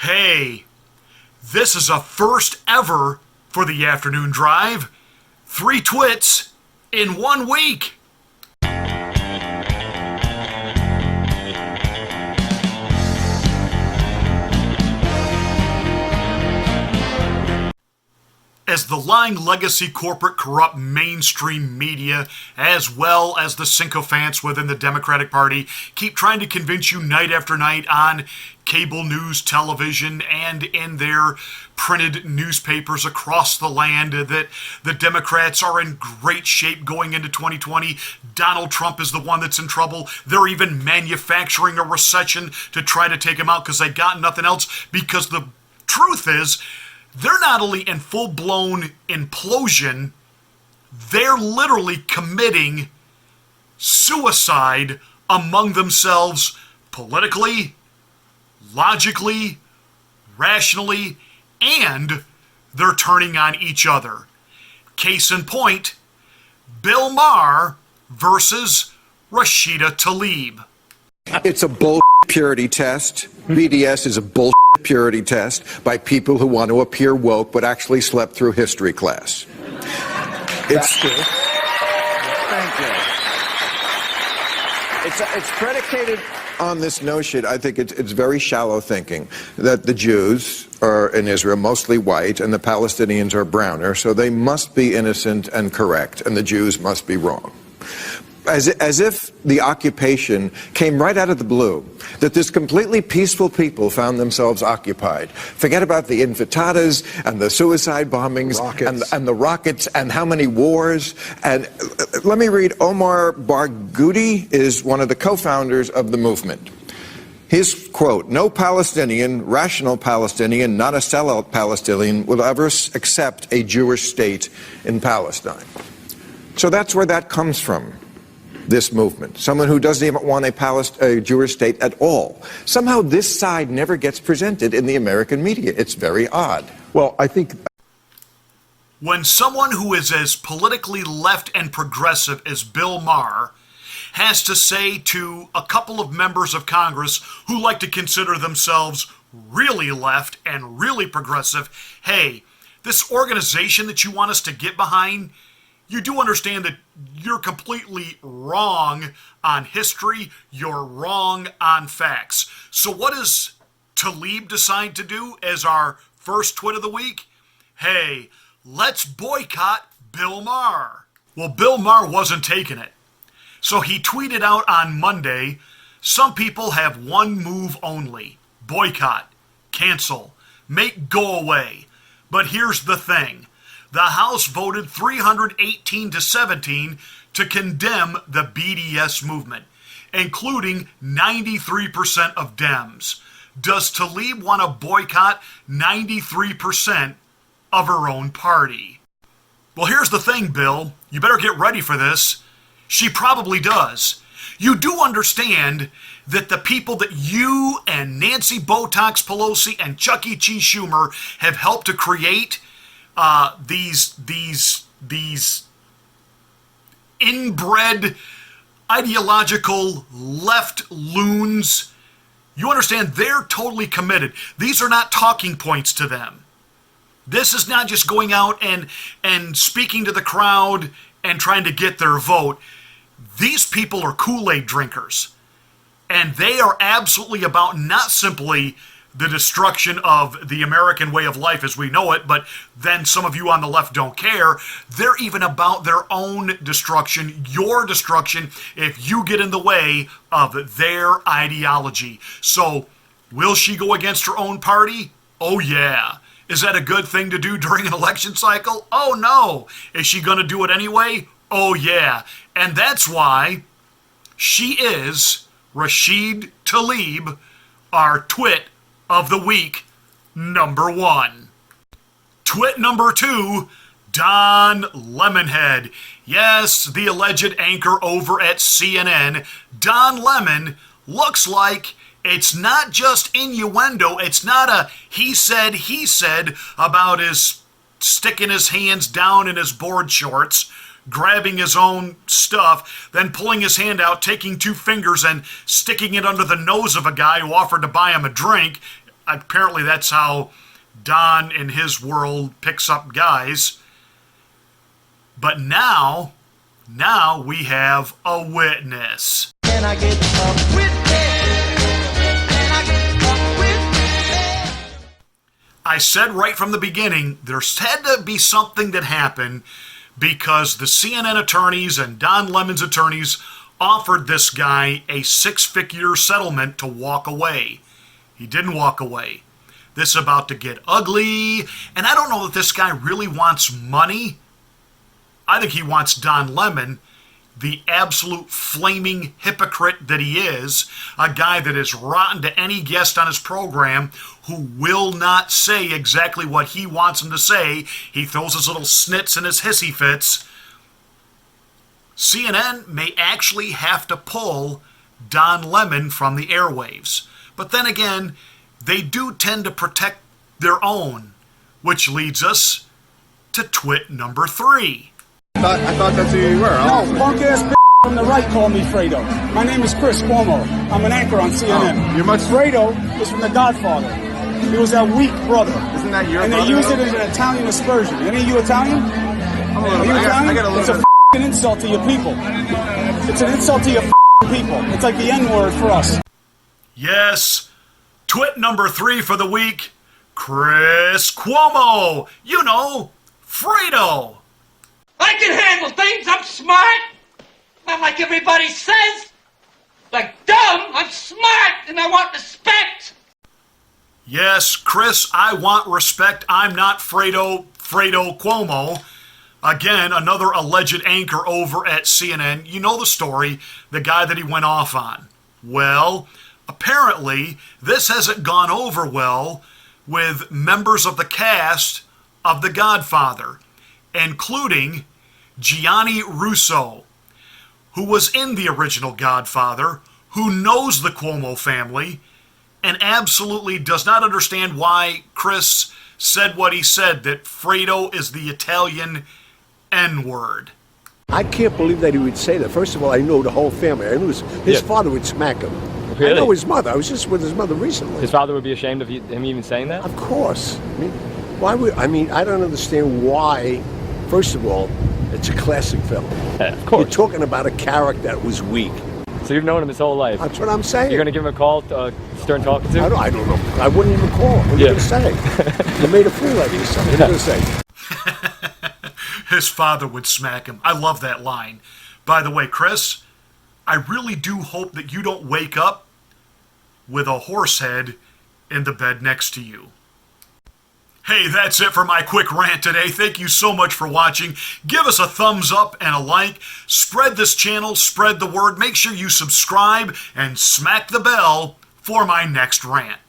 Hey, this is a first ever for the afternoon drive. 3 twits in 1 week. As the lying legacy corporate corrupt mainstream media, as well as the sycophants within the Democratic Party, keep trying to convince you night after night on cable news, television, and in their printed newspapers across the land that the Democrats are in great shape going into 2020. Donald Trump is the one that's in trouble. They're even manufacturing a recession to try to take him out because they got nothing else. Because the truth is, they're not only in full-blown implosion, they're literally committing suicide among themselves politically, logically, rationally, and they're turning on each other. Case in point, Bill Maher versus Rashida Tlaib. It's a bull purity test. BDS is a bull purity test by people who want to appear woke but actually slept through history class. It's true. Thank you. It's predicated on this notion. I think it's very shallow thinking that the Jews are in Israel mostly white and the Palestinians are browner, so they must be innocent and correct, and the Jews must be wrong. As if the occupation came right out of the blue, that this completely peaceful people found themselves occupied. Forget about the intifadas and the suicide bombings and the rockets and how many wars. And let me read, Omar Barghouti is one of the co-founders of the movement. His quote, "No Palestinian, rational Palestinian, not a sellout Palestinian, will ever accept a Jewish state in Palestine." So that's where that comes from. This movement, someone who doesn't even want a Jewish state at all. Somehow this side never gets presented in the American media. It's very odd. Well, I think when someone who is as politically left and progressive as Bill Maher has to say to a couple of members of Congress who like to consider themselves really left and really progressive, hey, this organization that you want us to get behind, you do understand that you're completely wrong on history, you're wrong on facts. So what does Tlaib decide to do as our first twit of the week? Hey, let's boycott Bill Maher. Well, Bill Maher wasn't taking it. So he tweeted out on Monday, some people have one move only: boycott, cancel, make go away. But here's the thing. The House voted 318-17 to condemn the BDS movement, including 93% of Dems. Does Tlaib want to boycott 93% of her own party? Well, here's the thing, Bill. You better get ready for this. She probably does. You do understand that the people that you and Nancy Botox Pelosi and Chuck E. Cheese Schumer have helped to create these inbred ideological left loons, you understand they're totally committed. These are not talking points to them. This is not just going out and speaking to the crowd and trying to get their vote. These people are Kool-Aid drinkers, and they are absolutely about not simply the destruction of the American way of life as we know it, but then some of you on the left don't care. They're even about their own destruction, your destruction, if you get in the way of their ideology. So, will she go against her own party? Oh yeah. Is that a good thing to do during an election cycle? Oh no. Is she going to do it anyway? Oh yeah. And that's why she is Rashida Tlaib, our twit of the week, number 1. Twit number 2, Don Lemonhead. Yes, the alleged anchor over at CNN, Don Lemon, looks like it's not just innuendo, it's not a he said about his sticking his hands down in his board shorts, grabbing his own stuff, then pulling his hand out, taking 2 fingers and sticking it under the nose of a guy who offered to buy him a drink, apparently that's how Don in his world picks up guys. But now we have a witness. Can I get a witness? Can I get a witness? I said right from the beginning, there's had to be something that happened because the CNN attorneys and Don Lemon's attorneys offered this guy a 6-figure settlement to walk away. He didn't walk away. This is about to get ugly, and I don't know that this guy really wants money. I think he wants Don Lemon, the absolute flaming hypocrite that he is, a guy that is rotten to any guest on his program who will not say exactly what he wants him to say. He throws his little snits and his hissy fits. CNN may actually have to pull Don Lemon from the airwaves. But then again, they do tend to protect their own, which leads us to twit number 3. I thought that's who you were. No, punk-ass from the right call me Fredo. My name is Chris Cuomo. I'm an anchor on CNN. You're much... Fredo is from The Godfather. He was that weak brother. Isn't that your And brother? they use it as an Italian aspersion. Any of you Italian? I'm a little Are you bit. Italian? I got a It's little bit. an insult to your people. It's an insult to your people. It's like the N-word for us. Yes, twit number 3 for the week, Chris Cuomo. You know, Fredo. I can handle things. I'm smart. Not like everybody says. Like dumb. I'm smart and I want respect. Yes, Chris, I want respect. I'm not Fredo Cuomo. Again, another alleged anchor over at CNN. You know the story, the guy that he went off on. Well, apparently, this hasn't gone over well with members of the cast of The Godfather, including Gianni Russo, who was in the original Godfather, who knows the Cuomo family, and absolutely does not understand why Chris said what he said, that Fredo is the Italian N-word. I can't believe that he would say that. First of all, I know the whole family. I knew his father would smack him. Really? I know his mother. I was just with his mother recently. His father would be ashamed of him even saying that? Of course. I don't understand why. First of all, it's a classic film. Yeah, of course. You're talking about a character that was weak. So you've known him his whole life. That's what I'm saying. You're going to give him a call, stern talking to? I don't know. I wouldn't even call him. What are you going to say? You made a fool out of yourself. What are you going to say? His father would smack him. I love that line. By the way, Chris, I really do hope that you don't wake up with a horse head in the bed next to you. Hey, that's it for my quick rant today. Thank you so much for watching. Give us a thumbs up and a like. Spread this channel, spread the word. Make sure you subscribe and smack the bell for my next rant.